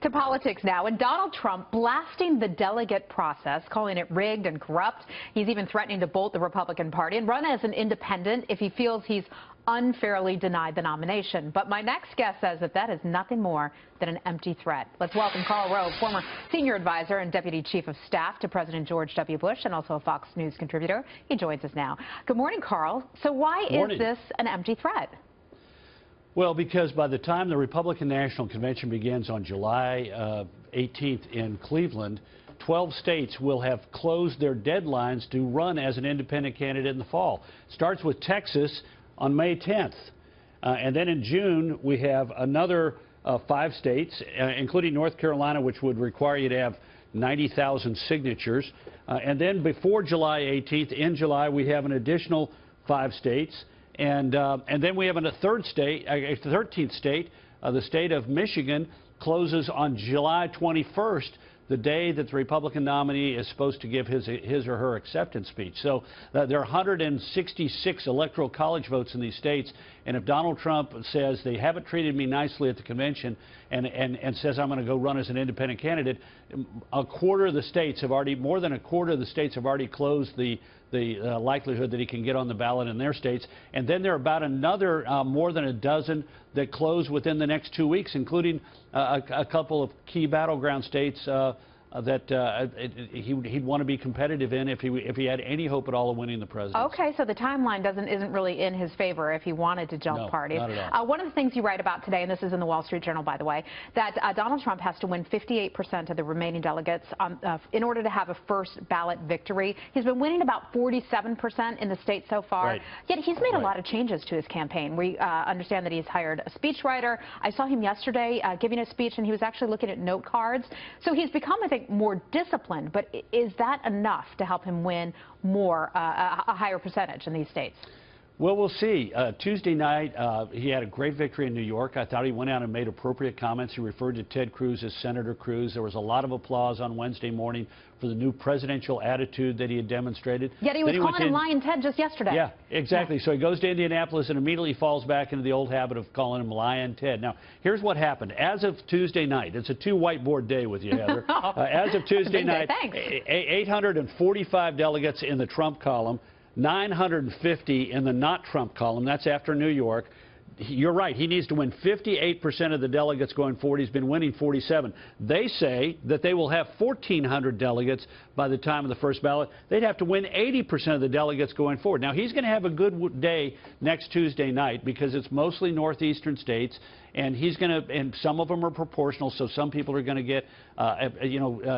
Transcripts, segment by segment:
To politics now, and Donald Trump blasting the delegate process, calling it rigged and corrupt. He's even threatening to bolt the Republican Party and run as an independent if he feels he's unfairly denied the nomination. But my next guest says that is nothing more than an empty threat. Let's welcome Karl Rove, former senior advisor and deputy chief of staff to President George W. Bush and also a Fox News contributor. He joins us now. Good morning, Karl. So why is this an empty threat? Well, because by the time the Republican National Convention begins on July 18th in Cleveland, 12 states will have closed their deadlines to run as an independent candidate in the fall. It starts with Texas on May 10th. And then in June, we have another 5 states, including North Carolina, which would require you to have 90,000 signatures. And then before July 18th, in July, we have an additional 5 states. And then we have a 13th state, the state of Michigan, closes on July 21st, the day that the Republican nominee is supposed to give his or her acceptance speech. So there are 166 electoral college votes in these states, and if Donald Trump says they haven't treated me nicely at the convention and says I'm going to go run as an independent candidate, more than a quarter of the states have already closed the likelihood that he can get on the ballot in their states. And then there are about another more than a dozen that close within the next 2 weeks, including a couple of key battleground states that he'd want to be competitive in if he had any hope at all of winning the presidency. Okay, so the timeline isn't really in his favor if he wanted to jump parties. Not at all. One of the things you write about today, and this is in the Wall Street Journal, by the way, that Donald Trump has to win 58% of the remaining delegates in order to have a first ballot victory. He's been winning about 47% in the state so far. Right. Yet he's made a lot of changes to his campaign. We understand that he's hired a speechwriter. I saw him yesterday giving a speech, and he was actually looking at note cards. So he's become, I think, more disciplined. But is that enough to help him win more, a higher percentage in these states? Well, we'll see. Tuesday night, he had a great victory in New York. I thought he went out and made appropriate comments. He referred to Ted Cruz as Senator Cruz. There was a lot of applause on Wednesday morning for the new presidential attitude that he had demonstrated. Yet he was calling him Lion Ted just yesterday. Yeah, exactly. Yeah. So he goes to Indianapolis and immediately falls back into the old habit of calling him Lion Ted. Now, here's what happened. As of Tuesday night, it's a 2-whiteboard day with you, Heather. As of Tuesday night, 845 delegates in the Trump column, 950 in the not Trump column. That's after New York. You're right. He needs to win 58% of the delegates going forward. He's been winning 47. They say that they will have 1,400 delegates by the time of the first ballot. They'd have to win 80% of the delegates going forward. Now, he's going to have a good day next Tuesday night because it's mostly northeastern states, and and some of them are proportional, so some people are going to get,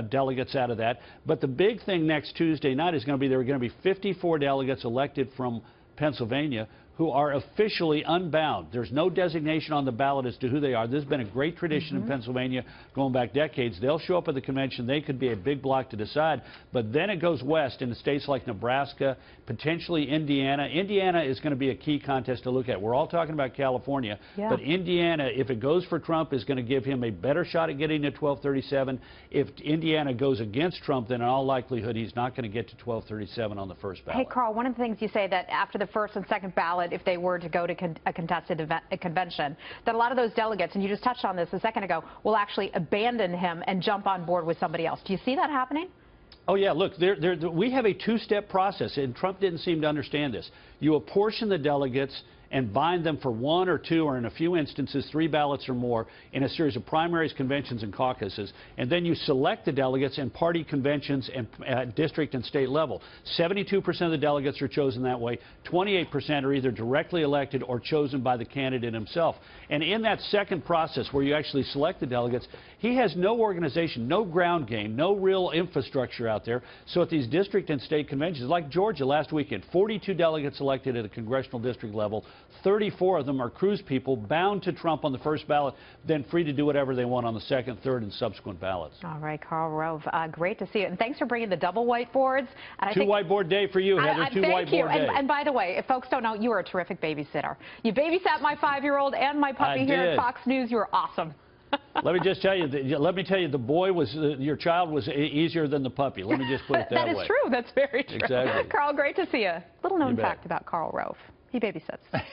delegates out of that. But the big thing next Tuesday night is going to be there are going to be 54 delegates elected from Pennsylvania who are officially unbound. There's no designation on the ballot as to who they are. This has been a great tradition in Pennsylvania going back decades. They'll show up at the convention. They could be a big block to decide. But then it goes west into states like Nebraska, potentially Indiana. Indiana is going to be a key contest to look at. We're all talking about California. Yeah. But Indiana, if it goes for Trump, is going to give him a better shot at getting to 1237. If Indiana goes against Trump, then in all likelihood he's not going to get to 1237 on the first ballot. Hey, Karl, one of the things you say that after the first and second ballot, if they were to go to a contested convention, that a lot of those delegates, and you just touched on this a second ago, will actually abandon him and jump on board with somebody else. Do you see that happening? Oh, yeah. Look, we have a 2-step process, and Trump didn't seem to understand this. You apportion the delegates and bind them for 1 or 2 or in a few instances 3 ballots or more in a series of primaries, conventions, and caucuses. And then you select the delegates in party conventions and at district and state level. 72% of the delegates are chosen that way. 28% are either directly elected or chosen by the candidate himself. And in that second process where you actually select the delegates, he has no organization, no ground game, no real infrastructure out there. So at these district and state conventions, like Georgia last weekend, 42 delegates elected at a congressional district level. 34 of them are Cruz people bound to Trump on the first ballot, then free to do whatever they want on the second, third, and subsequent ballots. All right, Karl Rove, great to see you. And thanks for bringing the double whiteboards. And whiteboard day for you, Heather. Thank you. And by the way, if folks don't know, you are a terrific babysitter. You babysat my 5-year-old and my puppy here at Fox News. You were awesome. Let me just tell you, the boy was, your child was easier than the puppy. Let me just put it that way. That is true. That's very true. Exactly. Karl, great to see you. Little known fact about Karl Rove. He babysits.